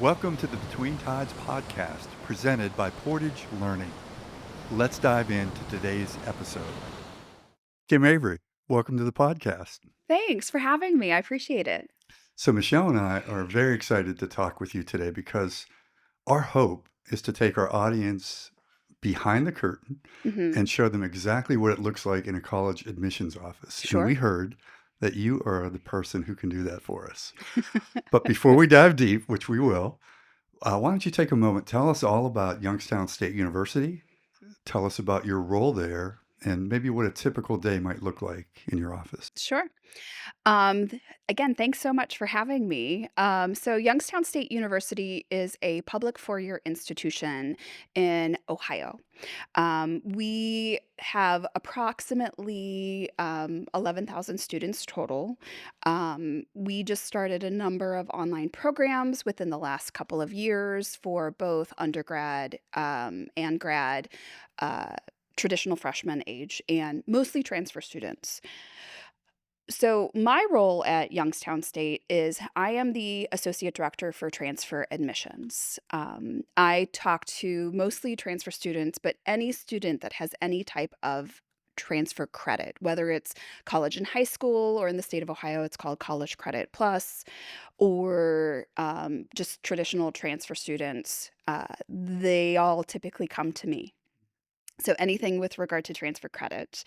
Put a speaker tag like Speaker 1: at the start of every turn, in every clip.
Speaker 1: Welcome to the Between Tides podcast, presented by Portage Learning. Let's dive into today's episode. Kim Avery, welcome to the podcast.
Speaker 2: Thanks for having me. I appreciate it.
Speaker 1: So, Michelle and I are very excited to talk with you today because our hope is to take our audience behind the curtain
Speaker 2: hmm
Speaker 1: and show them exactly what it looks like in a college admissions office. And we
Speaker 2: Sure.
Speaker 1: heard that you are the person who can do that for us. But before we dive deep, which we will, why don't you take a moment, tell us all about Youngstown State University, tell us about your role there, and maybe what a typical day might look like in your office.
Speaker 2: Sure. Again, thanks so much for having me. So, Youngstown State University is a public four-year institution in Ohio. We have approximately 11,000 students total. We just started a number of online programs within the last couple of years for both undergrad and grad, uh, traditional freshman age, and mostly transfer students. So, my role at Youngstown State is I am the associate director for transfer admissions. I talk to mostly transfer students, but any student that has any type of transfer credit, whether it's college and high school, or in the state of Ohio, it's called College Credit Plus, or just traditional transfer students, they all typically come to me. So anything with regard to transfer credit,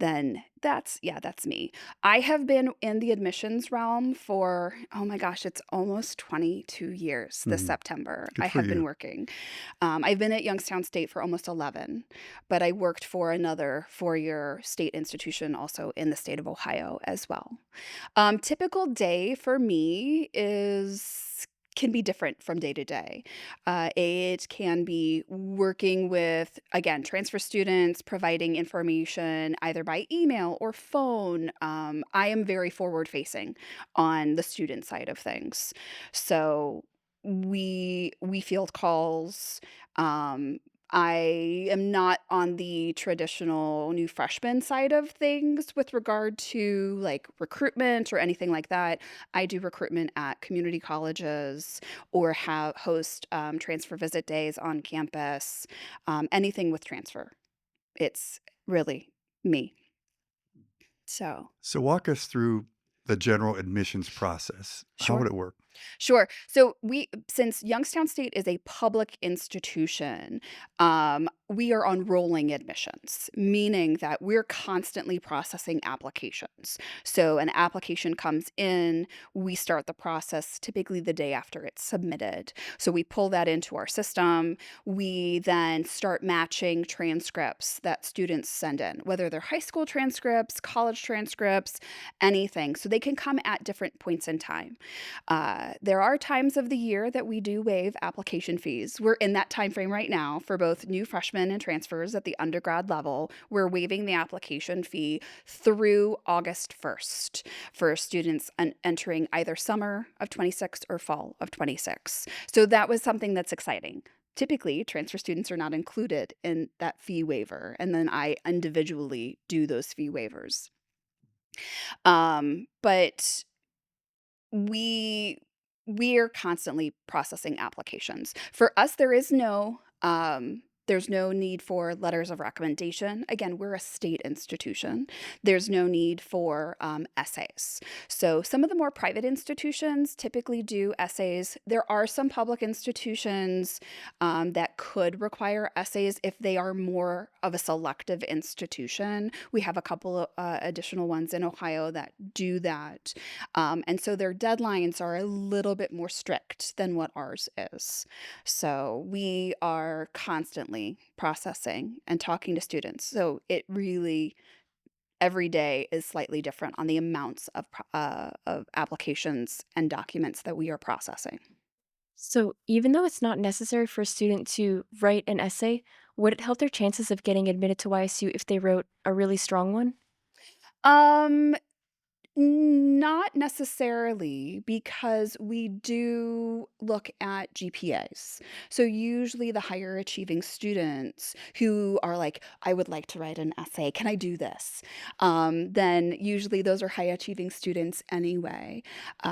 Speaker 2: then that's me. I have been in the admissions realm for, oh my gosh, it's almost 22 years this
Speaker 1: Mhm.
Speaker 2: September.
Speaker 1: Good
Speaker 2: I
Speaker 1: for
Speaker 2: have been
Speaker 1: you.
Speaker 2: working. I've been at Youngstown State for almost 11, but I worked for another four-year state institution also in the state of Ohio as well. Typical day for me is can be different from day to day. It can be working with, again, transfer students, providing information either by email or phone. I am very forward facing on the student side of things. So we field calls. Um, I am not on the traditional new freshman side of things with regard to like recruitment or anything like that. I do recruitment at community colleges or have host transfer visit days on campus, anything with transfer. It's really me. So.
Speaker 1: So, walk us through the general admissions process. How would
Speaker 2: Sure.
Speaker 1: it work?
Speaker 2: Sure. So since Youngstown State is a public institution, we are on rolling admissions, meaning that we're constantly processing applications. So an application comes in, we start the process typically the day after it's submitted. So we pull that into our system. We then start matching transcripts that students send in, whether they're high school transcripts, college transcripts, anything. So they can come at different points in time. There are times of the year that we do waive application fees. We're in that time frame right now for both new freshmen and transfers at the undergrad level. We're waiving the application fee through August 1st for students entering either summer of 26 or fall of 26. So that was something that's exciting. Typically, transfer students are not included in that fee waiver, and then I individually do those fee waivers. But we we are constantly processing applications. For us, there's no need for letters of recommendation. Again, we're a state institution. There's no need for essays. So some of the more private institutions typically do essays. There are some public institutions that could require essays if they are more of a selective institution. We have a couple of additional ones in Ohio that do that. And so their deadlines are a little bit more strict than what ours is. So we are constantly processing and talking to students. So it really, every day is slightly different on the amounts of applications and documents that we are processing.
Speaker 3: So, even though it's not necessary for a student to write an essay, would it help their chances of getting admitted to YSU if they wrote a really strong one?
Speaker 2: Um, Not necessarily, because we do look at GPAs. So usually the higher achieving students who are like, I would like to write an essay, can I do this? Then usually those are high achieving students anyway.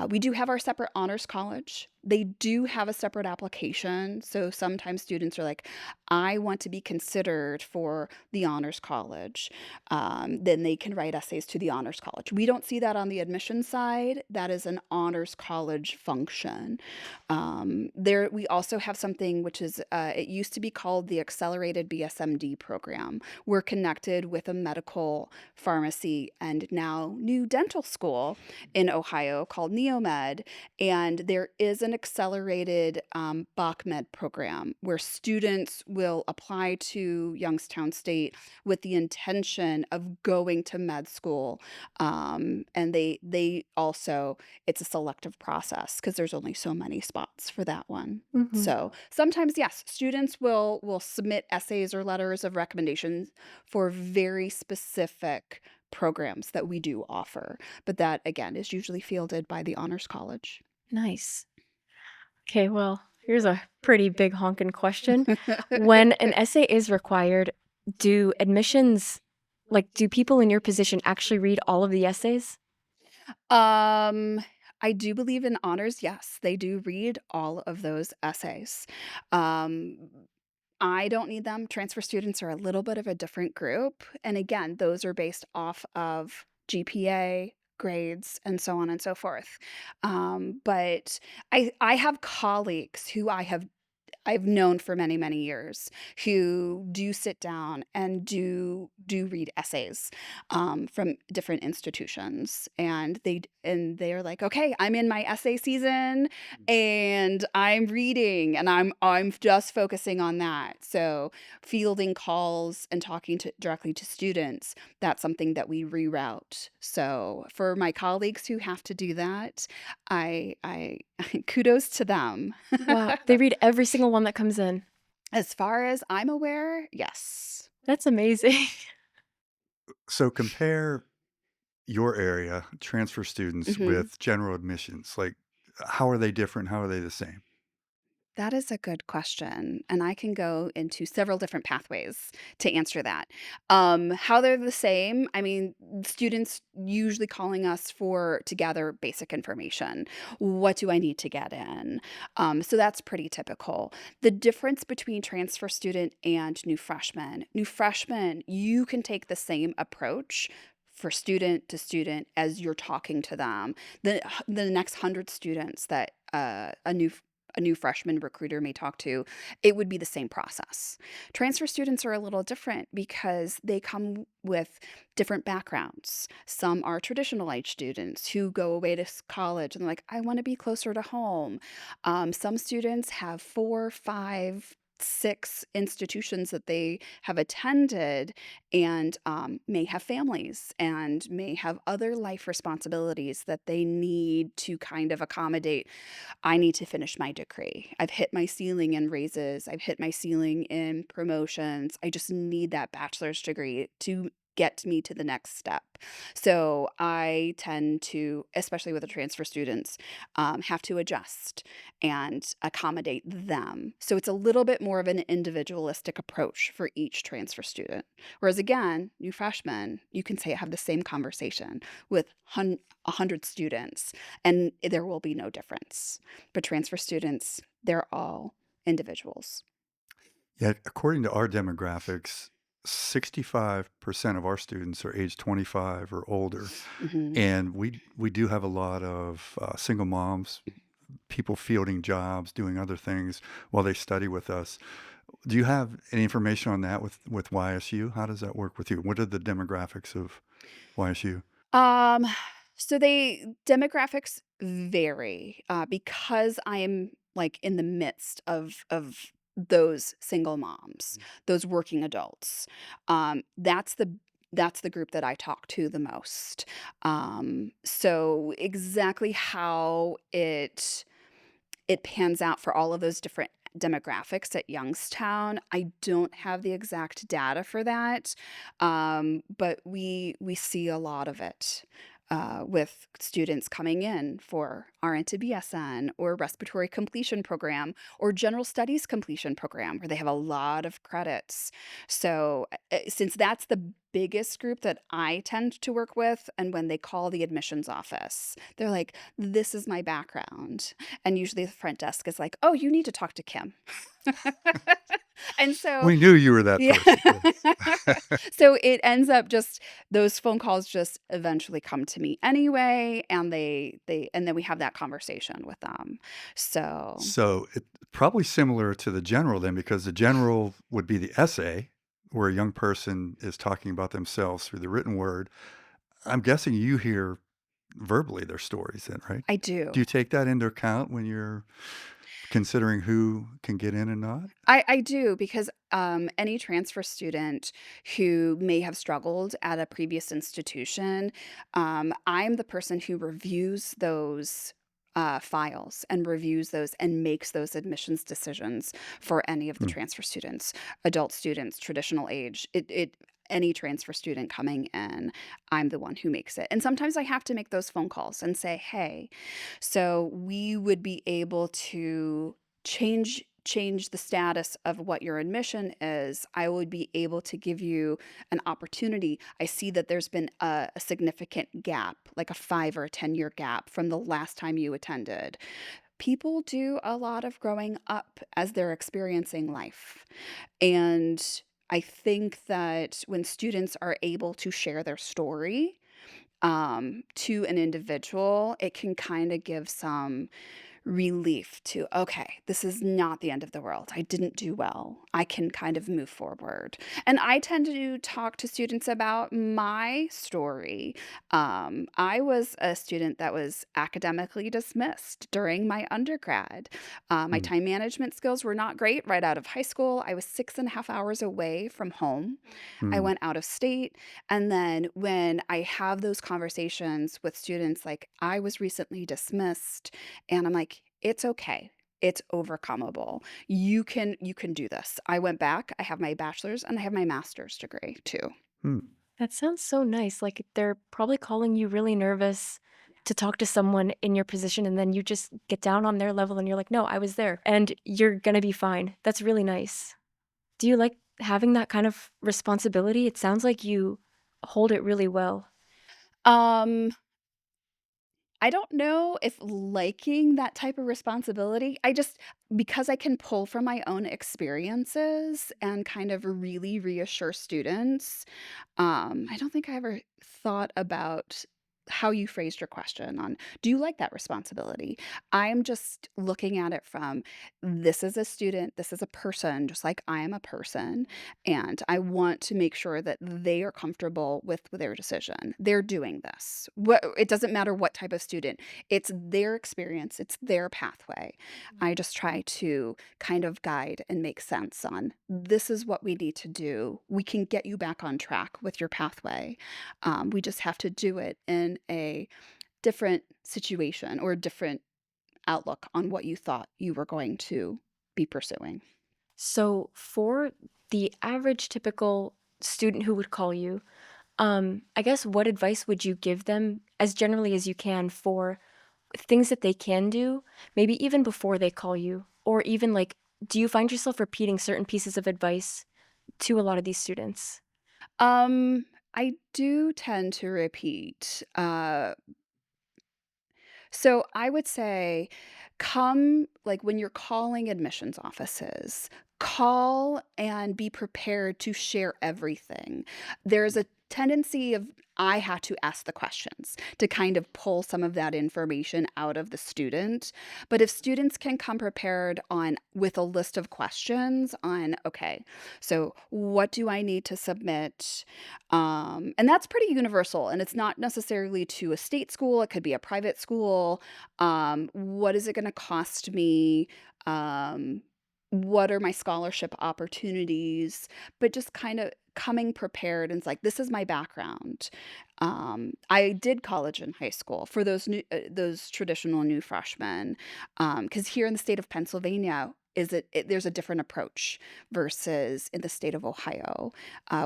Speaker 2: We do have our separate honors college They do have a separate application. So sometimes students are like, I want to be considered for the honors college. Then they can write essays to the honors college. We don't see that on the admission side. That is an honors college function. There, we also have something which is, it used to be called the Accelerated BSMD program. We're connected with a medical pharmacy and now new dental school in Ohio called NeoMed. And there is an accelerated BachMed program where students will apply to Youngstown State with the intention of going to med school. And they also, it's a selective process because there's only so many spots for that one.
Speaker 3: Hmm.
Speaker 2: So sometimes, yes, students will submit essays or letters of recommendations for very specific programs that we do offer. But that, again, is usually fielded by the Honors College.
Speaker 3: Nice. Okay, well, here's a pretty big honkin' question. When an essay is required, do admissions, like, do people in your position actually read all of the essays?
Speaker 2: I do believe in honors. Yes, they do read all of those essays. Um, I don't need them. Transfer students are a little bit of a different group. And again, those are based off of GPA, grades, and so on and so forth. But I have colleagues who I've known for many, many years who do sit down and do read essays from different institutions, and they're like, okay, I'm in my essay season, and I'm reading, and I'm just focusing on that. So fielding calls and talking to directly to students, that's something that we reroute. So for my colleagues who have to do that, I kudos to them.
Speaker 3: Wow, they read every single one that comes in.
Speaker 2: As far as I'm aware, yes.
Speaker 3: That's amazing.
Speaker 1: So compare your area, transfer students,
Speaker 2: Mhm.
Speaker 1: with general admissions. Like, how are they different? How are they the same?
Speaker 2: That is a good question, and I can go into several different pathways to answer that. How they're the same, I mean, students usually calling us for to gather basic information. What do I need to get in? So that's pretty typical. The difference between transfer student and new freshmen, you can take the same approach for student to student as you're talking to them. The next 100 students that a new freshman recruiter may talk to, it would be the same process. Transfer students are a little different because they come with different backgrounds. Some are traditional age students who go away to college and they're like, I want to be closer to home. Some students have 4, 5, 6 institutions that they have attended and may have families and may have other life responsibilities that they need to kind of accommodate. I need to finish my degree. I've hit my ceiling in raises. I've hit my ceiling in promotions. I just need that bachelor's degree to get me to the next step. So I tend to, especially with the transfer students, have to adjust and accommodate them. So it's a little bit more of an individualistic approach for each transfer student. Whereas again, new freshmen, you can say have the same conversation with 100 students, and there will be no difference. But transfer students, they're all individuals.
Speaker 1: Yet, according to our demographics, 65% of our students are age 25 or older.
Speaker 2: Mhm.
Speaker 1: And we do have a lot of single moms, people fielding jobs, doing other things while they study with us. Do you have any information on that with YSU? How does that work with you? What are the demographics of YSU?
Speaker 2: Um, so they demographics vary because I am like in the midst of those single moms, those working adults. That's the group that I talk to the most. So exactly how it pans out for all of those different demographics at Youngstown. I don't have the exact data for that, but we see a lot of it with students coming in for RN to BSN or respiratory completion program or general studies completion program where they have a lot of credits. So since that's the biggest group that I tend to work with, and when they call the admissions office, they're like, "This is my background." And usually the front desk is like, "Oh, you need to talk to Kim." And so
Speaker 1: We knew you were that
Speaker 2: yeah.
Speaker 1: person. Yes.
Speaker 2: So it ends up just those phone calls just eventually come to me anyway, and and then we have that conversation with them. So
Speaker 1: So it probably similar to the general then, because the general would be the essay where a young person is talking about themselves through the written word. I'm guessing you hear verbally their stories then, right?
Speaker 2: I
Speaker 1: Do
Speaker 2: do.
Speaker 1: you take that into account when you're considering who can get in and not?
Speaker 2: I do because any transfer student who may have struggled at a previous institution, I'm the person who reviews those files and reviews those and makes those admissions decisions for any of the
Speaker 1: Mm,
Speaker 2: transfer students, adult students, traditional age. Any transfer student coming in, I'm the one who makes it. And sometimes I have to make those phone calls and say, "Hey, so we would be able to change the status of what your admission is. I would be able to give you an opportunity. I see that there's been a significant gap, like a 5 or a 10-year gap from the last time you attended." People do a lot of growing up as they're experiencing life. And I think that when students are able to share their story to an individual, it can kind of give some relief to, okay, this is not the end of the world. I didn't do well. I can kind of move forward. And I tend to talk to students about my story. I was a student that was academically dismissed during my undergrad. My
Speaker 1: mm,
Speaker 2: time management skills were not great right out of high school. I was 6.5 hours away from home. I
Speaker 1: mm.
Speaker 2: went out of state. And then when I have those conversations with students, like, I was recently dismissed, and I'm like, it's okay. It's overcomeable. You can do this. I went back. I have my bachelor's and I have my master's degree too.
Speaker 1: Hmm.
Speaker 3: That sounds so nice. Like they're probably calling you really nervous to talk to someone in your position, and then you just get down on their level and you're like, no, I was there, and you're gonna be fine. That's really nice. Do you like having that kind of responsibility? It sounds like you hold it really well.
Speaker 2: Um, I don't know if liking that type of responsibility. I just because I can pull from my own experiences and kind of really reassure students. I don't think I ever thought about how you phrased your question on, do you like that responsibility? I'm just looking at it from, this is a student, this is a person, just like I am a person, and I want to make sure that they are comfortable with their decision. They're doing this. It doesn't matter what type of student. It's their experience, it's their pathway. I just try to kind of guide and make sense on, this is what we need to do. We can get you back on track with your pathway. We just have to do it in a different situation or a different outlook on what you thought you were going to be pursuing.
Speaker 3: So for the average typical student who would call you, I guess what advice would you give them as generally as you can for things that they can do, maybe even before they call you? Or even like, do you find yourself repeating certain pieces of advice to a lot of these students?
Speaker 2: Um, I do tend to repeat. So I would say, come like when you're calling admissions offices, call and be prepared to share everything. There's a tendency of, I had to ask the questions to kind of pull some of that information out of the student. But if students can come prepared on with a list of questions on, okay, so what do I need to submit? And that's pretty universal, and it's not necessarily to a state school, it could be a private school. What is it going to cost me? Um, what are my scholarship opportunities? But just kind of coming prepared, and it's like, this is my background. I did college and high school for those traditional new freshmen, because here in the state of Pennsylvania, there's a different approach versus in the state of Ohio,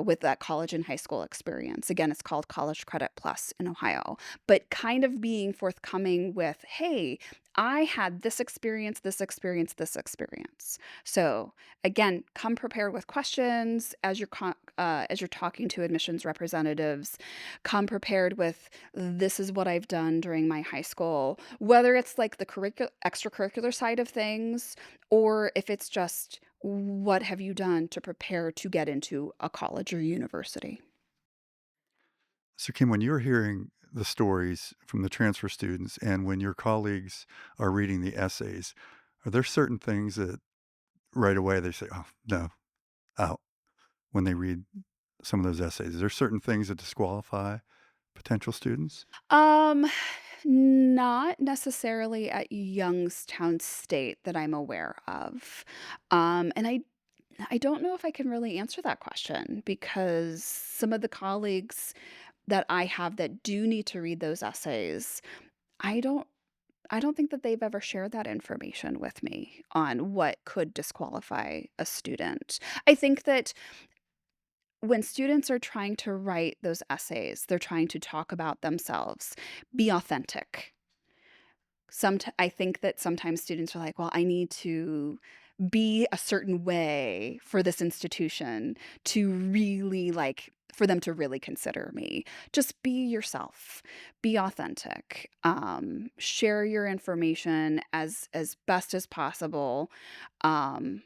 Speaker 2: with that college and high school experience. Again, it's called College Credit Plus in Ohio, but kind of being forthcoming with, hey, I had this experience, this experience, this experience. So again, come prepared with questions as you're talking to admissions representatives. Come prepared with this is what I've done during my high school, whether it's like the extracurricular side of things, or if it's just what have you done to prepare to get into a college or university.
Speaker 1: So, Kim, when you're hearing the stories from the transfer students and when your colleagues are reading the essays, are there certain things that right away they say, "Oh, no, out," when they read some of those essays? Is there certain things that disqualify potential students?
Speaker 2: Um, Not necessarily at Youngstown State that I'm aware of. And I don't know if I can really answer that question because some of the colleagues that I have that do need to read those essays, I don't I don't think that they've ever shared that information with me on what could disqualify a student. I think that when students are trying to write those essays, they're trying to talk about themselves. Be authentic. I think that sometimes students are like, "Well, I need to be a certain way for this institution to really like for them to really consider me." Just be yourself. Be authentic. Share your information as best as possible. Um,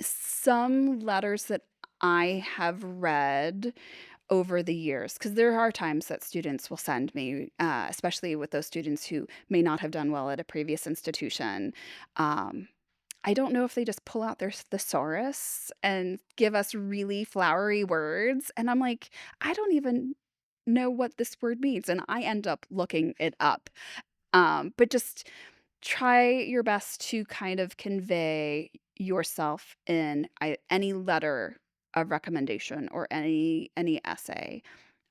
Speaker 2: some letters that I have read over the years, because there are times that students will send me, especially with those students who may not have done well at a previous institution. Um, I don't know if they just pull out their thesaurus and give us really flowery words, and I'm like, "I don't even know what this word means," and I end up looking it up. But just try your best to kind of convey yourself in any letter of recommendation or any essay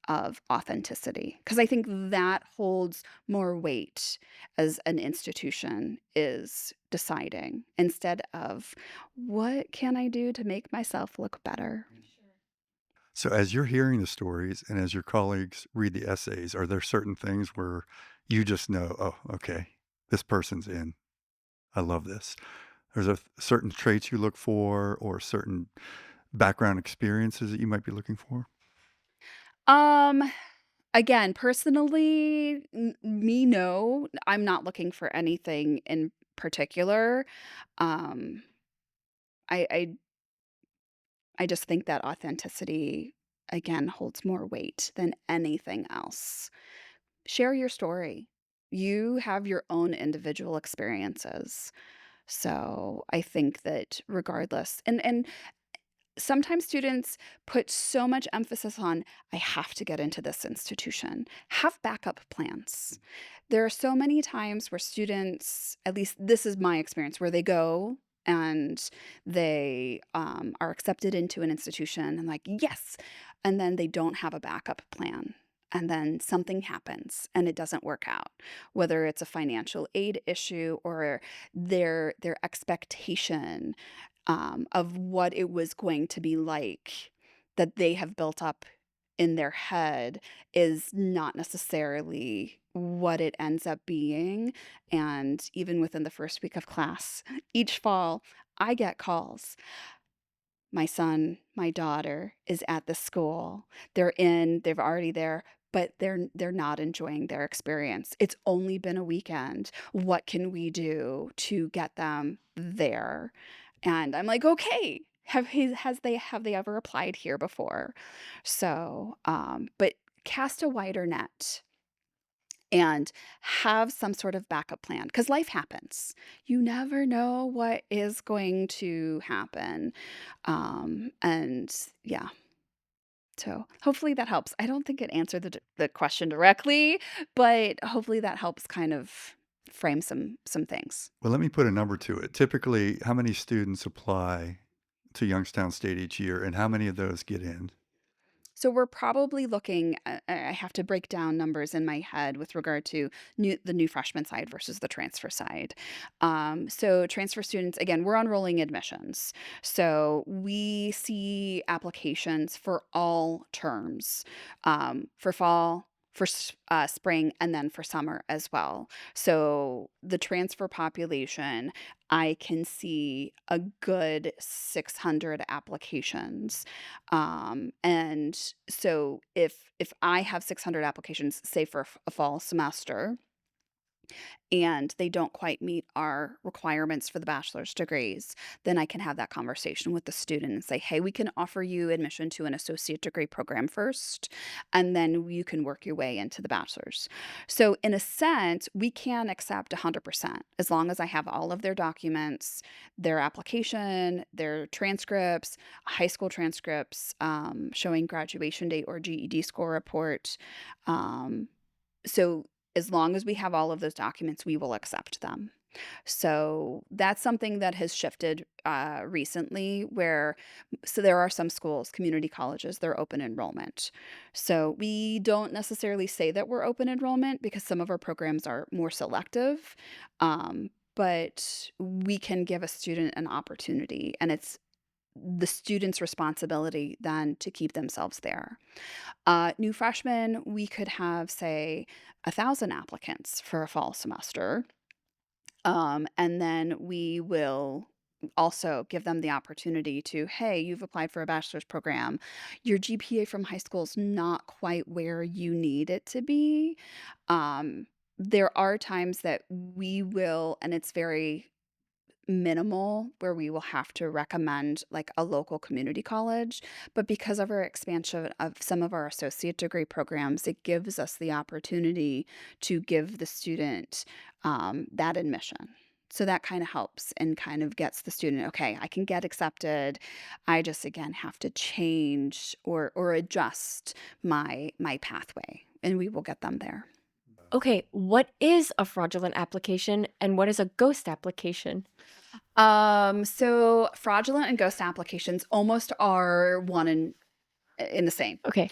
Speaker 2: of authenticity, because I think that holds more weight as an institution is deciding instead of what can I do to make myself look better.
Speaker 1: So, as you're hearing the stories and as your colleagues read the essays, are there certain things where you just know, "Oh, okay, this person's in. I love this." There's a certain traits you look for or certain background experiences that you might be looking for?
Speaker 2: Um Again, personally, me, no, I'm not looking for anything in particular. Um I I I just think that authenticity again holds more weight than anything else. Share your story. You have your own individual experiences. So, I think that regardless and sometimes students put so much emphasis on, I have to get into this institution. Have backup plans. There are so many times where students, at least this is my experience, where they go and they are accepted into an institution and, like, yes. And then they don't have a backup plan. And then something happens and it doesn't work out, whether it's a financial aid issue or their expectation of what it was going to be like that they have built up in their head is not necessarily what it ends up being. And even within the first week of class, each fall, I get calls. My son, my daughter is at the school. They've already there, but they're not enjoying their experience. It's only been a weekend. What can we do to get them there? And I'm like, okay. Have they ever applied here before? So, but cast a wider net and have some sort of backup plan because life happens. You never know what is going to happen. And yeah, so hopefully that helps. I don't think it answered the question directly, but hopefully that helps kind of frame some things.
Speaker 1: Well, let me put a number to it. Typically, how many students apply to Youngstown State each year, and how many of those get in?
Speaker 2: So we're probably looking I have to break down numbers in my head with regard to the new freshman side versus the transfer side. So transfer students, again, we're on rolling admissions. So we see applications for all terms, for fall, for spring and then for summer as well. So the transfer population, I can see a good 600 applications. And so if I have 600 applications, say for a fall semester, and they don't quite meet our requirements for the bachelor's degrees, then I can have that conversation with the student and say, hey, we can offer you admission to an associate degree program first, and then you can work your way into the bachelor's. So, in a sense, we can accept 100% as long as I have all of their documents, their application, their transcripts, high school transcripts showing graduation date or GED score report. Um, so as long as we have all of those documents, we will accept them. So that's something that has shifted recently where, so there are some schools, community colleges, they're open enrollment. So we don't necessarily say that we're open enrollment because some of our programs are more selective, but we can give a student an opportunity, and it's the student's responsibility then to keep themselves there. New freshmen, we could have, say, 1,000 applicants for a fall semester. And then we will also give them the opportunity to, hey, you've applied for a bachelor's program. Your GPA from high school is not quite where you need it to be. There are times that we will, and it's very minimal, where we will have to recommend like a local community college, but because of our expansion of some of our associate degree programs, it gives us the opportunity to give the student that admission. So that kind of helps and kind of gets the student, okay, I can get accepted. I just again have to change or adjust my pathway, and we will get them there.
Speaker 3: Okay, what is a fraudulent application and what is a ghost application?
Speaker 2: So fraudulent and ghost applications almost are one in the same.
Speaker 3: Okay.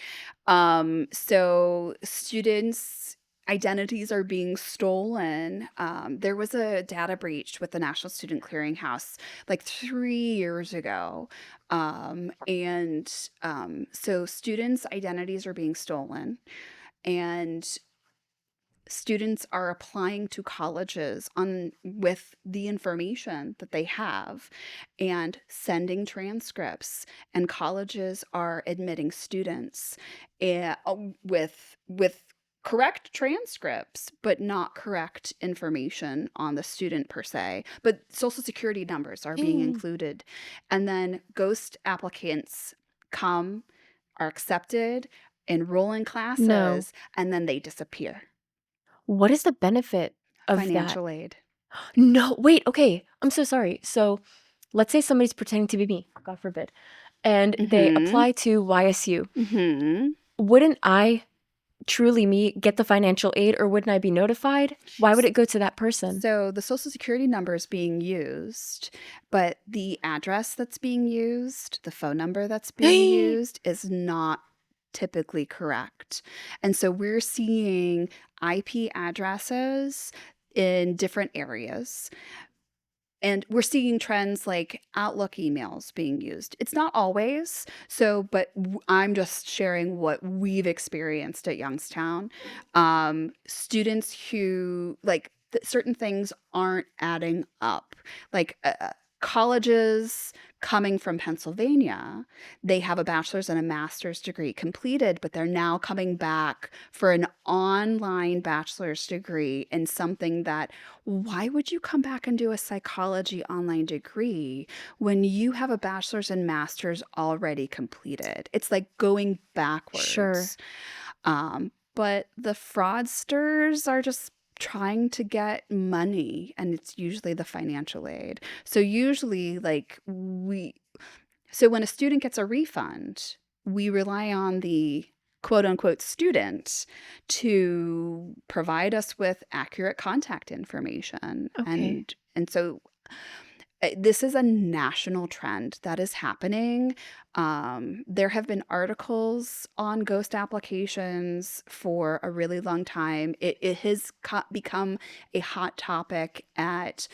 Speaker 2: So students' identities are being stolen. There was a data breach with the National Student Clearinghouse like 3 years ago. So students' identities are being stolen, and students are applying to colleges on with the information that they have and sending transcripts, and colleges are admitting students with correct transcripts but not correct information on the student per se, but social security numbers are being included, and then ghost applicants come, are accepted, enroll in
Speaker 3: No.
Speaker 2: classes, and then they disappear.
Speaker 3: What is the benefit of that?
Speaker 2: Financial aid.
Speaker 3: No, wait, okay. I'm so sorry. So let's say somebody's pretending to be me, God forbid, and they
Speaker 2: Mhm.
Speaker 3: apply to YSU.
Speaker 2: Mm-hmm.
Speaker 3: Wouldn't I, truly me, get the financial aid, or wouldn't I be notified? Why would it go to that person?
Speaker 2: So the social security number is being used, but the address that's being used, the phone number that's being used is not typically correct. And so we're seeing IP addresses in different areas. And we're seeing trends like Outlook emails being used. It's not always so, but I'm just sharing what we've experienced at Youngstown. Students who like certain things aren't adding up, like colleges coming from Pennsylvania, they have a bachelor's and a master's degree completed, but they're now coming back for an online bachelor's degree in something that, why would you come back and do a psychology online degree when you have a bachelor's and master's already completed? It's like going backwards.
Speaker 3: Sure.
Speaker 2: But the fraudsters are just trying to get money, and it's usually the financial aid. So usually so when a student gets a refund, we rely on the quote unquote student to provide us with accurate contact information.
Speaker 3: Okay.
Speaker 2: And so this is a national trend that is happening. There have been articles on ghost applications for a really long time. It has become a hot topic at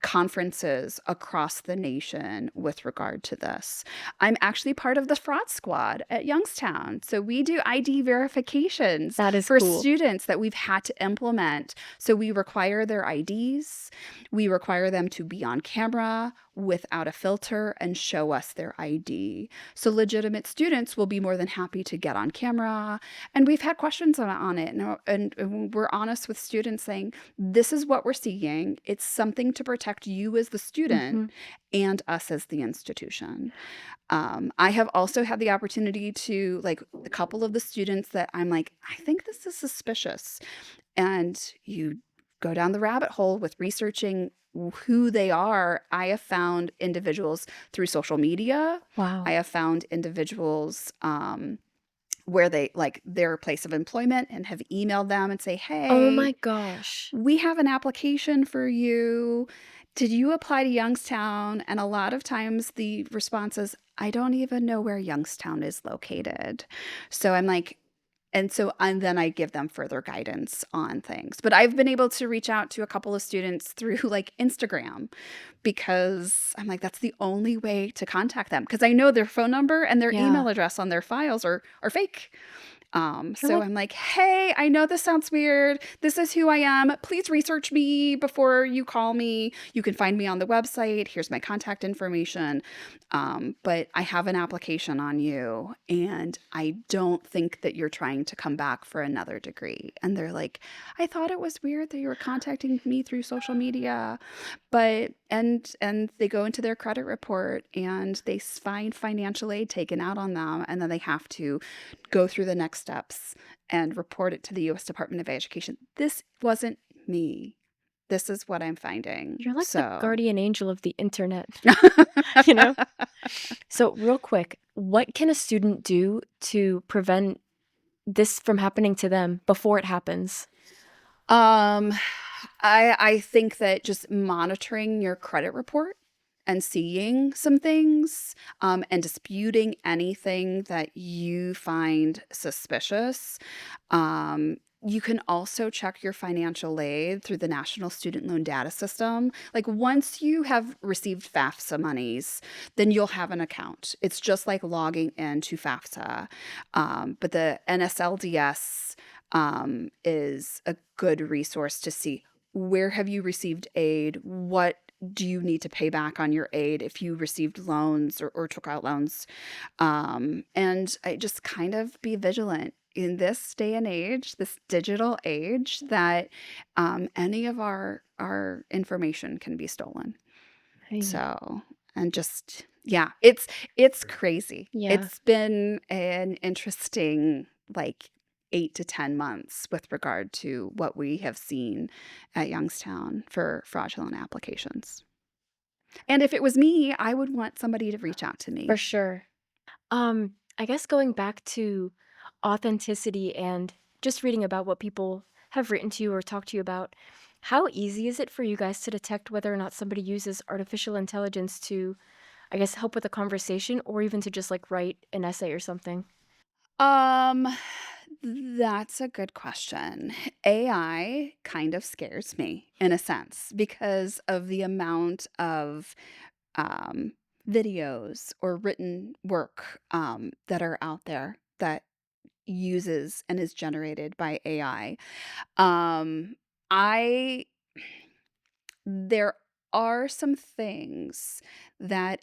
Speaker 2: conferences across the nation with regard to this. I'm actually part of the fraud squad at Youngstown. So we do ID verifications
Speaker 3: That is
Speaker 2: for
Speaker 3: cool.
Speaker 2: students that we've had to implement. So we require their IDs. We require them to be on camera without a filter and show us their ID. So legitimate students will be more than happy to get on camera. And we've had questions on it. And we're honest with students saying, this is what we're seeing. It's something to protect you as the student
Speaker 3: Hmm.
Speaker 2: and us as the institution. I have also had the opportunity to, like, a couple of the students that I'm like, I think this is suspicious. And you go down the rabbit hole with researching who they are. I have found individuals through social media. I
Speaker 3: Wow.
Speaker 2: have found individuals where they like their place of employment and have emailed them and say,
Speaker 3: Oh
Speaker 2: hey,
Speaker 3: my gosh.
Speaker 2: we have an application for you. Did you apply to Youngstown? And a lot of times the response is, I don't even know where Youngstown is located. So I'm like, and then I give them further guidance on things. But I've been able to reach out to a couple of students through like Instagram because I'm like, that's the only way to contact them because I know their phone number and their
Speaker 3: Yeah.
Speaker 2: email address on their files are fake.
Speaker 3: You're
Speaker 2: So
Speaker 3: like,
Speaker 2: I'm like, hey, I know this sounds weird. This is who I am. Please research me before you call me. You can find me on the website. Here's my contact information. But I have an application on you, and I don't think that you're trying to come back for another degree. And they're like, I thought it was weird that you were contacting me through social media. But and they go into their credit report and they find financial aid taken out on them, and then they have to go through the next steps and report it to the US Department of Education. This wasn't me. This is what I'm finding.
Speaker 3: you're like the
Speaker 2: So,
Speaker 3: guardian angel of the internet, you know? So, real quick, what can a student do to prevent this from happening to them before it happens?
Speaker 2: um, I think that just monitoring your credit report and seeing some things, and disputing anything that you find suspicious. You can also check your financial aid through the National Student Loan Data System. Like once you have received FAFSA monies, then you'll have an account. It's just like logging into FAFSA. But the NSLDS is a good resource to see where have you received aid, what do you need to pay back on your aid if you received loans or took out loans. And I just kind of be vigilant in this day and age, this digital age, that any of our information can be stolen.
Speaker 3: Hey.
Speaker 2: So, and just yeah, it's crazy.
Speaker 3: Yeah.
Speaker 2: It's been an interesting like 8 to 10 months with regard to what we have seen at Youngstown for fraudulent applications. And if it was me, I would want somebody to reach out to
Speaker 3: For
Speaker 2: me.
Speaker 3: sure. I guess going back to authenticity and just reading about what people have written to you or talked to you about, how easy is it for you guys to detect whether or not somebody uses artificial intelligence to, I guess, help with a conversation or even to just like write an essay or something?
Speaker 2: Um, that's a good question. AI kind of scares me in a sense because of the amount of um, videos or written work that are out there that uses and is generated by AI. I There are some things that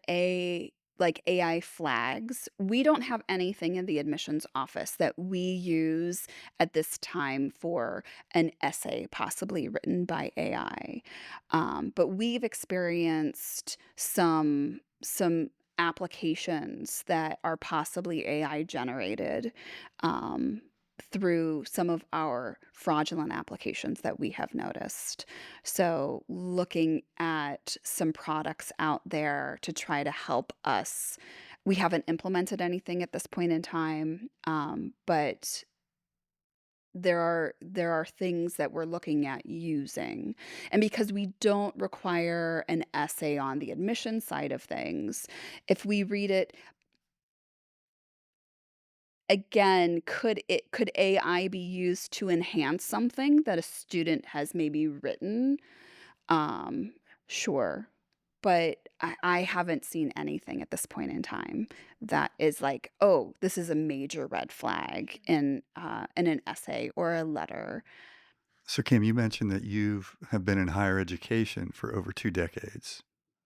Speaker 2: like AI flags. We don't have anything in the admissions office that we use at this time for an essay possibly written by AI. But we've experienced some applications that are possibly AI generated um, through some of our fraudulent applications that we have noticed. So, looking at some products out there to try to help us. We haven't implemented anything at this point in time, but there are things that we're looking at using. And because we don't require an essay on the admission side of things, if we read it again, could AI be used to enhance something that a student has maybe written? Um, Sure. But I haven't seen anything at this point in time that is like, oh, this is a major red flag in an essay or a letter.
Speaker 1: So, Kim, you mentioned that you have been in higher education for over 2 decades.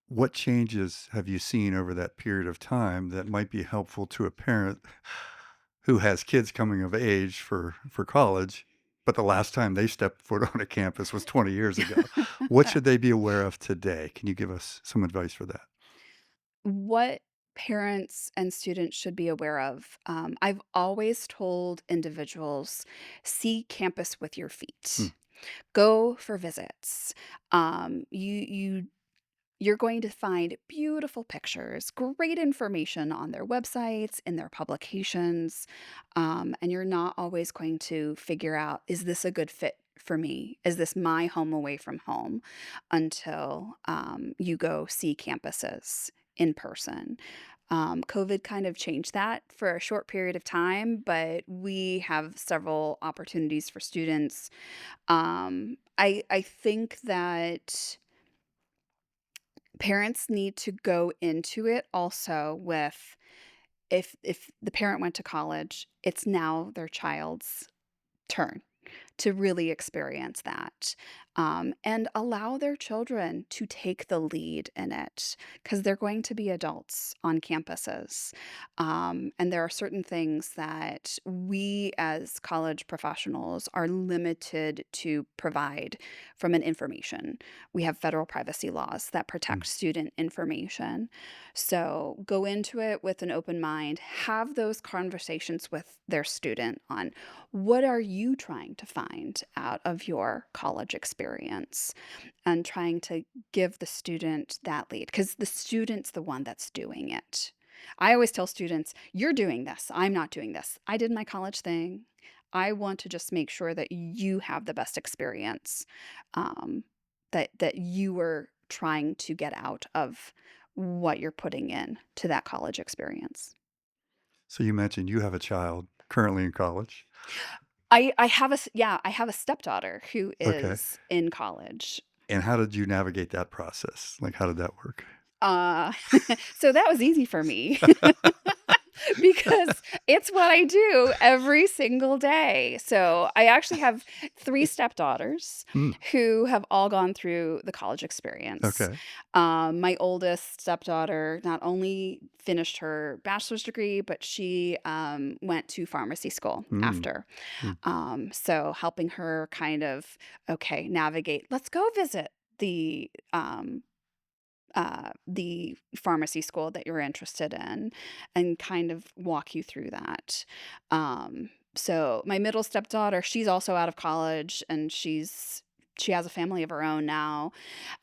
Speaker 1: What changes have you seen over that period of time that might be helpful to a parent who has kids coming of age for college, but the last time they stepped foot on a campus was 20 years ago? What should they be aware of today? Can you give us some advice for that?
Speaker 2: What parents and students should be aware of. I've always told individuals, see campus with your
Speaker 1: Hmm.
Speaker 2: feet. Go for visits. You're going to find beautiful pictures, great information on their websites, in their publications, and you're not always going to figure out, is this a good fit for me? Is this my home away from home? Until you go see campuses in person. COVID kind of changed that for a short period of time, but we have several opportunities for students. I think that parents need to go into it also with, if the parent went to college, it's now their child's turn to really experience that, and allow their children to take the lead in it because they're going to be adults on campuses. And there are certain things that we as college professionals are limited to provide from an information. We have federal privacy laws that
Speaker 1: Mm.
Speaker 2: protect student information. So go into it with an open mind, have those conversations with their student on, what are you trying to find out of your college experience? And trying to give the student that lead because the student's the one that's doing it. I always tell students, you're doing this. I'm not doing this. I did my college thing. I want to just make sure that you have the best experience, um, that you were trying to get out of what you're putting in to that college experience.
Speaker 1: So you mentioned you have a child currently in college.
Speaker 2: I have yeah, I have a stepdaughter who
Speaker 1: Okay.
Speaker 2: is in college.
Speaker 1: And how did you navigate that process? Like, how did that work?
Speaker 2: Uh, so that was easy for me because it's what I do every single day. So I actually have 3 stepdaughters
Speaker 1: Mm,
Speaker 2: who have all gone through the college experience.
Speaker 1: okay.
Speaker 2: My oldest stepdaughter not only finished her bachelor's degree, but she went to pharmacy school
Speaker 1: Mm,
Speaker 2: after.
Speaker 1: mm,
Speaker 2: So helping her kind of, okay, navigate. Let's go visit the pharmacy school that you're interested in and kind of walk you through that. So my middle stepdaughter, she's also out of college and she has a family of her own now.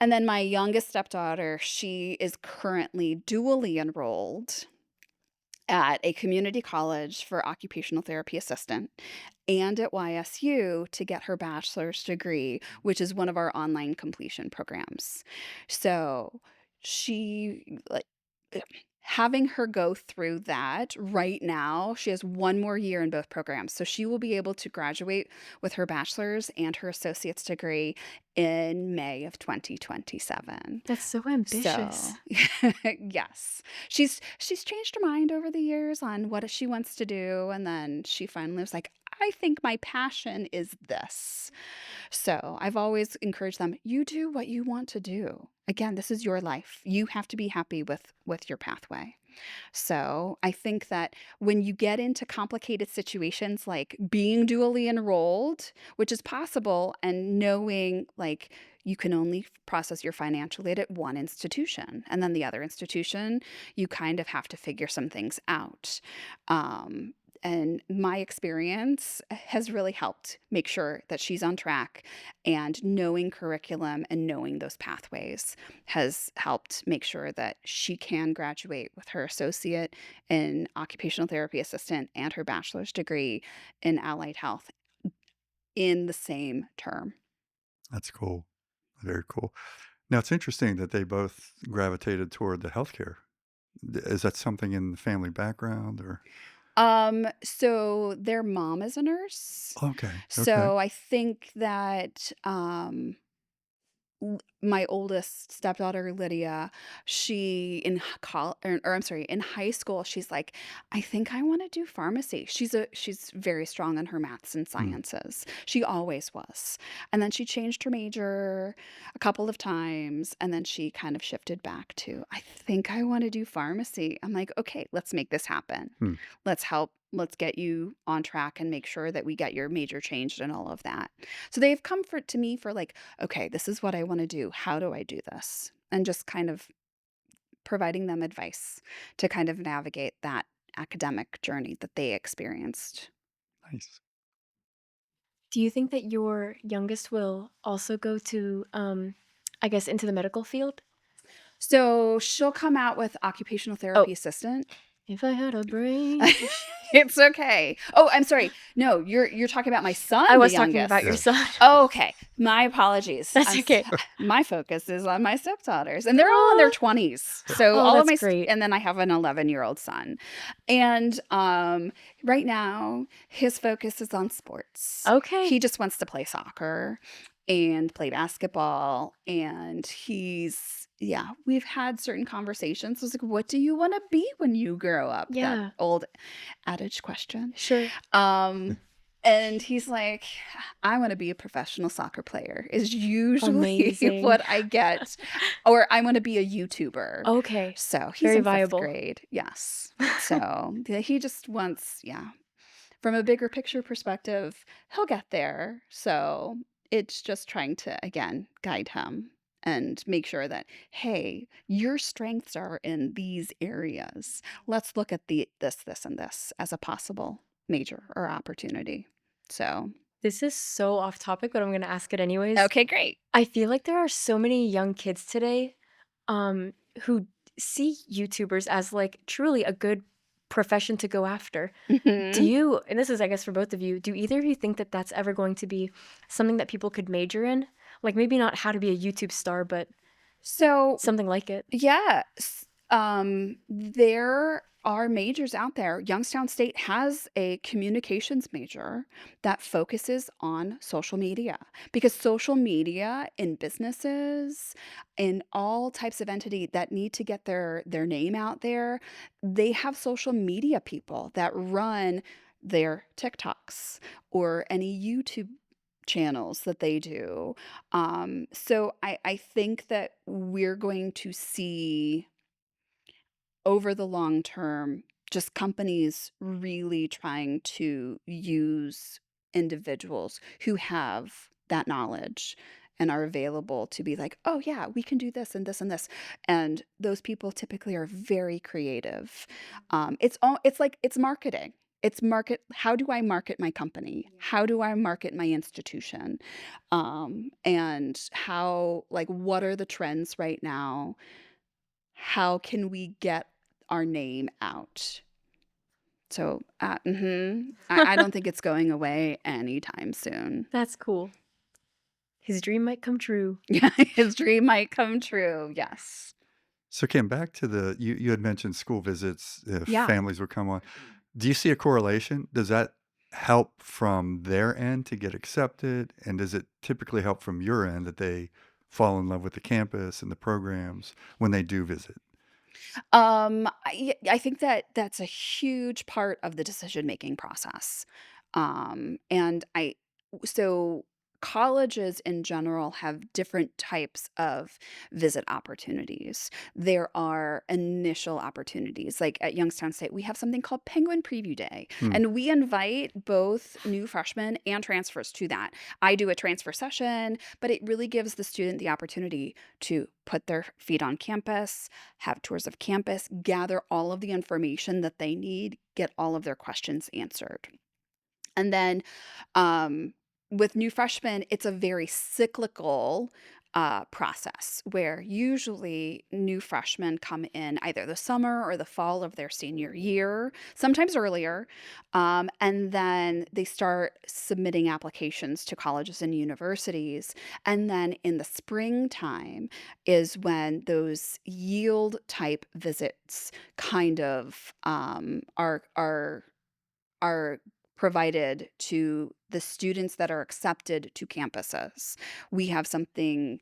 Speaker 2: And then my youngest stepdaughter, she is currently dually enrolled at a community college for occupational therapy assistant and at YSU to get her bachelor's degree, which is one of our online completion programs. So she like eh, having her go through that right now, she has one more year in both programs. So she will be able to graduate with her bachelor's and her associate's degree in May of 2027.
Speaker 3: That's so
Speaker 2: So,
Speaker 3: ambitious.
Speaker 2: yes. She's changed her mind over the years on what she wants to do, and then she finally was like, "I think my passion is this." So, I've always encouraged them, "You do what you want to do. Again, this is your life. You have to be happy with your pathway." So I think that when you get into complicated situations like being dually enrolled, which is possible, and knowing like you can only process your financial aid at one institution, and then the other institution, you kind of have to figure some things out. Um, and my experience has really helped make sure that she's on track, and knowing curriculum and knowing those pathways has helped make sure that she can graduate with her associate in occupational therapy assistant and her bachelor's degree in allied health in the same term.
Speaker 1: That's cool. Very cool. Now, it's interesting that they both gravitated toward the healthcare. Is that something in the family background or?
Speaker 2: So their mom is a nurse.
Speaker 1: Okay. Okay.
Speaker 2: So I think that my oldest stepdaughter, Lydia, she in college, or I'm sorry, in high school, she's like, I think I want to do pharmacy. She's very strong in her maths and
Speaker 1: Hmm.
Speaker 2: sciences. She always was. And then she changed her major a couple of times, and then she kind of shifted back to, I think I want to do pharmacy. I'm like, okay, let's make this happen.
Speaker 1: Hmm.
Speaker 2: Let's get you on track and make sure that we get your major changed and all of that. So they've come to me for like, okay, this is what I want to do. How do I do this? And just kind of providing them advice to kind of navigate that academic journey that they experienced.
Speaker 1: Nice.
Speaker 3: Do you think that your youngest will also go to, I guess, into the medical field?
Speaker 2: So she'll come out with occupational
Speaker 3: Oh,
Speaker 2: therapy assistant.
Speaker 3: if I had a brain.
Speaker 2: It's okay. Oh, I'm sorry. No, you're talking about my son,
Speaker 3: I
Speaker 2: the
Speaker 3: was talking about your
Speaker 1: Yes.
Speaker 2: youngest.
Speaker 3: son.
Speaker 2: Oh, okay. My apologies.
Speaker 3: That's okay.
Speaker 2: My focus is on my stepdaughters, and they're all in their
Speaker 3: Aw.
Speaker 2: 20s. So
Speaker 3: Oh,
Speaker 2: all of
Speaker 3: that's
Speaker 2: my
Speaker 3: great.
Speaker 2: and then I have an 11-year-old son. And right now his focus is on sports.
Speaker 3: Okay.
Speaker 2: He just wants to play soccer and play basketball, and we've had certain conversations. I was like, what do you want to be when you grow up? That
Speaker 3: Yeah,
Speaker 2: old adage question.
Speaker 3: sure.
Speaker 2: And he's like, I want to be a professional soccer player, is usually
Speaker 3: Amazing.
Speaker 2: what I get. Or I want to be a YouTuber.
Speaker 3: Okay.
Speaker 2: So he's
Speaker 3: Very
Speaker 2: in 5th
Speaker 3: viable.
Speaker 2: grade. Yes. So he just wants, from a bigger picture perspective, he'll get there. So it's just trying to, again, guide him and make sure that, hey, your strengths are in these areas. Let's look at this, and this as a possible major or opportunity. So,
Speaker 3: This is so off topic, but I'm going to ask it anyways.
Speaker 2: okay, great.
Speaker 3: I feel like there are so many young kids today who see YouTubers as like truly a good profession to go after. Do
Speaker 2: Mhm.
Speaker 3: you, and this is, I guess, for both of you, do either of you think that that's ever going to be something that people could major in? Like maybe not how to be a YouTube star, but
Speaker 2: So,
Speaker 3: something like it.
Speaker 2: yes. There are majors out there. Youngstown State has a communications major that focuses on social media, because social media in businesses, in all types of entity that need to get their name out there, they have social media people that run their TikToks or any YouTube channels that they do. So I think that we're going to see over the long term just companies really trying to use individuals who have that knowledge and are available to be like, oh yeah, we can do this and this and this. And those people typically are very creative. It's marketing. It's market. How do I market my company? How do I market my institution? And how, like, what are the trends right now? How can we get our name out? So, I don't think it's going away anytime soon.
Speaker 3: That's cool. His dream might come true.
Speaker 2: Yeah, his dream might come true. Yes.
Speaker 1: So, Kim, back to you had mentioned school visits, if
Speaker 2: Yeah.
Speaker 1: families would come on. Do you see a correlation? Does that help from their end to get accepted? And does it typically help from your end that they fall in love with the campus and the programs when they do visit?
Speaker 2: I think that that's a huge part of the decision-making process. And so colleges in general have different types of visit opportunities. There are initial opportunities. Like at Youngstown State, we have something called Penguin Preview Day,
Speaker 1: Hmm.
Speaker 2: and we invite both new freshmen and transfers to that. I do a transfer session, but it really gives the student the opportunity to put their feet on campus, have tours of campus, gather all of the information that they need, get all of their questions answered. And then with new freshmen, it's a very cyclical process where usually new freshmen come in either the summer or the fall of their senior year, sometimes earlier, and then they start submitting applications to colleges and universities. And then in the springtime is when those yield type visits kind of are provided to the students that are accepted to campuses. We have something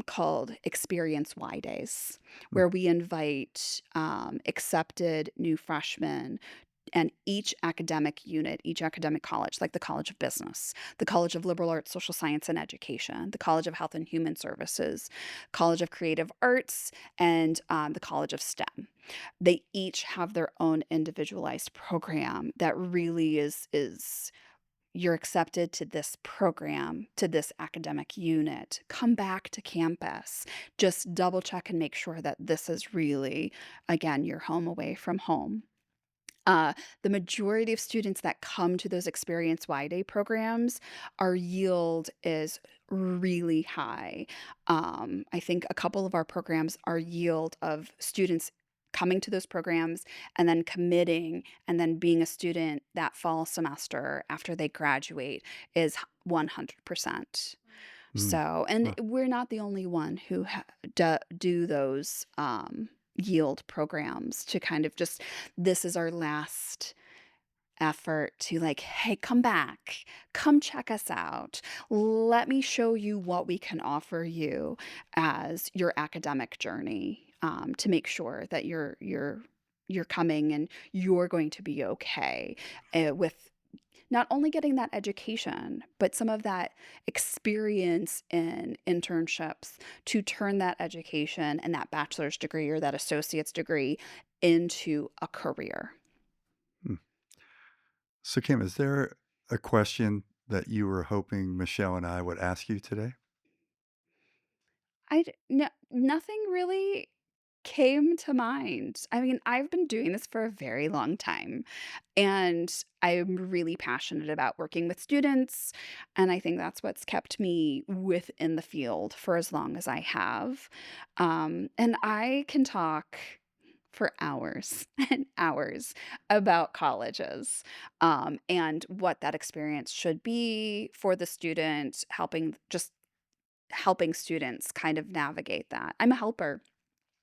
Speaker 2: called Experience Y Days,
Speaker 1: Mm.
Speaker 2: where we invite accepted new freshmen and each academic unit, each academic college, like the College of Business, the College of Liberal Arts, Social Science and Education, the College of Health and Human Services, College of Creative Arts, and the College of STEM. They each have their own individualized program that really is you're accepted to this program, to this academic unit. Come back to campus. Just double check and make sure that this is really, again, your home away from home. Uh, the majority of students that come to those Experience Y Day programs, our yield is really high. I think a couple of our programs, our yield of students coming to those programs and then committing and then being a student that fall semester after they graduate is 100%.
Speaker 1: Mm.
Speaker 2: So, and
Speaker 1: Wow.
Speaker 2: we're not the only one who do those yield programs to kind of just, this is our last effort to like, hey, come back, come check us out. Let me show you what we can offer you as your academic journey to make sure that you're coming and you're going to be okay with not only getting that education, but some of that experience in internships to turn that education and that bachelor's degree or that associate's degree into a career.
Speaker 1: Mm. So, Kim, is there a question that you were hoping Michelle and I would ask you today?
Speaker 2: No, nothing really came to mind. I mean, I've been doing this for a very long time, and I'm really passionate about working with students, and I think that's what's kept me within the field for as long as I have. And I can talk for hours and hours about colleges and what that experience should be for the student, helping students kind of navigate that. I'm a helper.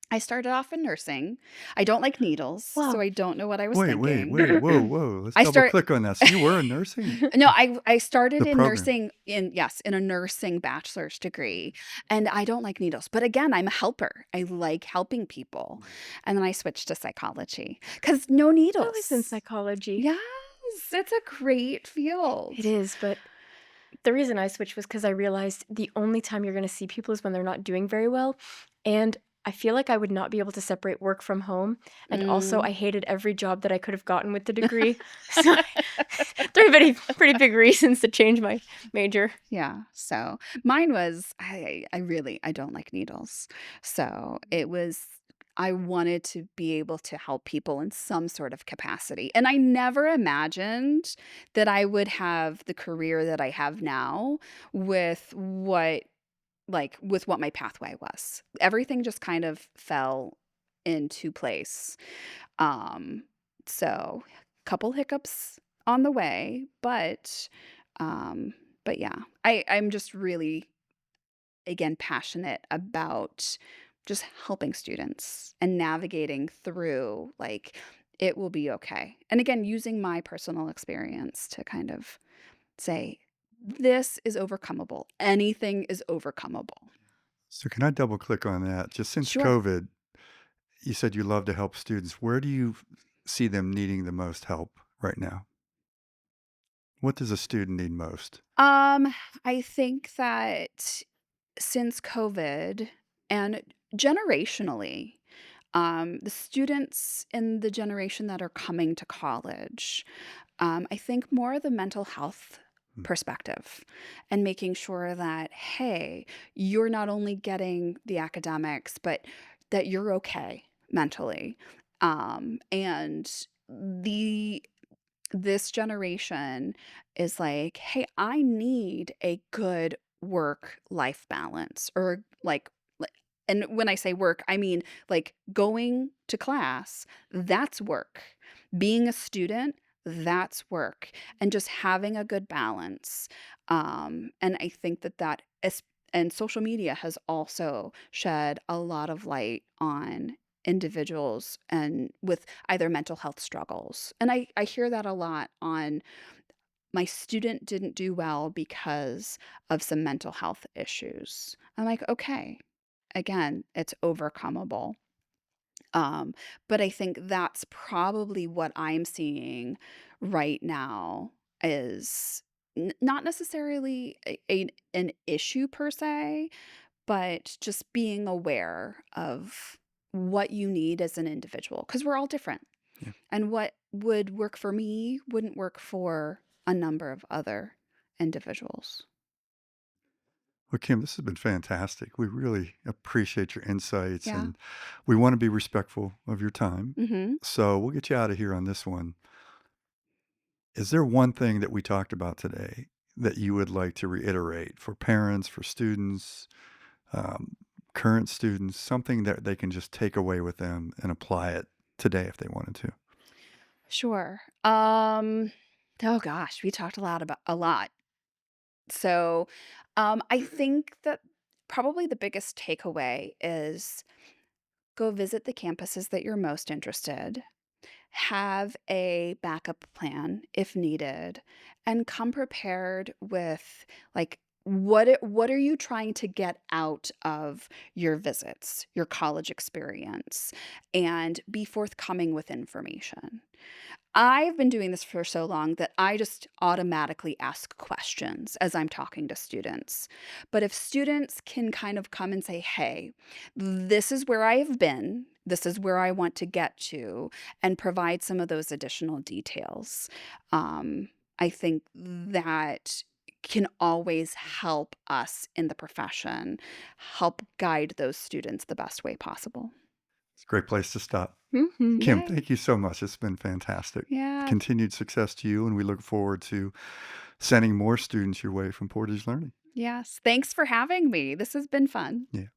Speaker 2: I started off in nursing. I don't like needles, so
Speaker 3: Wow.
Speaker 2: I don't know what I was
Speaker 1: Wait, wait,
Speaker 2: thinking.
Speaker 1: wait, whoa, whoa. Let's
Speaker 2: I
Speaker 1: double
Speaker 2: start
Speaker 1: click on that. So you were in nursing?
Speaker 2: No, I started
Speaker 1: The
Speaker 2: in
Speaker 1: program.
Speaker 2: nursing in yes, in a nursing bachelor's degree, and I don't like needles, but again, I'm a helper. I like helping people, and then I switched to psychology because no
Speaker 3: I was in
Speaker 2: needles.
Speaker 3: psychology.
Speaker 2: Yes, it's a great
Speaker 3: It
Speaker 2: field.
Speaker 3: is, but the reason I switched was because I realized the only time you're gonna see people is when they're not doing very well, and I feel like I would not be able to separate work from home, and also
Speaker 2: Mm.
Speaker 3: I hated every job that I could have gotten with the degree. So, 3 pretty big reasons to change my major.
Speaker 2: Yeah, so mine was I really I don't like needles. So it was I wanted to be able to help people in some sort of capacity. And I never imagined that I would have the career that I have now with what my pathway was. Everything just kind of fell into place. Um, so couple hiccups on the way, um, but yeah, I'm just really again passionate about just helping students and navigating through like it will be okay. And again, using my personal experience to kind of say this is overcomable. Anything is overcomable.
Speaker 1: So can I double click on that? Just since
Speaker 2: Sure.
Speaker 1: COVID, you said you love to help students. Where do you see them needing the most help right now? What does a student need most?
Speaker 2: Um, I think that since COVID and generationally, the students in the generation that are coming to college, I think more the mental health
Speaker 1: Mm.
Speaker 2: perspective and making sure that, hey, you're not only getting the academics, but that you're okay mentally. And the this generation is like, "Hey, I need a good work-life balance," or li and when I say work, I mean, like, going to class, that's work. Being a student, that's work, and just having a good balance, and I think that is and social media has also shed a lot of light on individuals and with either mental health struggles. And I hear that a lot on my student didn't do well because of some mental health issues. I'm like, okay, again, it's overcomable. Um, but I think that's probably what I'm seeing right now is not necessarily an issue per se, but just being aware of what you need as an individual because we're all different.
Speaker 1: Yeah.
Speaker 2: And what would work for me wouldn't work for a number of other individuals.
Speaker 1: Well, Kim, this has been fantastic. We really appreciate your insights
Speaker 2: Yeah.
Speaker 1: and we want to be respectful of your time.
Speaker 2: Mhm.
Speaker 1: So we'll get you out of here on this one. Is there one thing that we talked about today that you would like to reiterate for parents, for students, um, current students, something that they can just take away with them and apply it today if they wanted to?
Speaker 2: Sure. Oh gosh, we talked a lot. So, I think that probably the biggest takeaway is go visit the campuses that you're most interested, have a backup plan if needed, and come prepared with like what are you trying to get out of your visits, your college experience, and be forthcoming with information. I've been doing this for so long that I just automatically ask questions as I'm talking to students. But if students can kind of come and say, hey, this is where I have been, this is where I want to get to, and provide some of those additional details, I think that can always help us in the profession, help guide those students the best way possible.
Speaker 1: It's a great place to stop.
Speaker 3: Hmm.
Speaker 1: Kim,
Speaker 2: Yay.
Speaker 1: thank you so much. It's been fantastic.
Speaker 2: Yeah.
Speaker 1: Continued success to you, and we look forward to sending more students your way from Portage Learning.
Speaker 2: Yes. Thanks for having me. This has been fun.
Speaker 1: Yeah.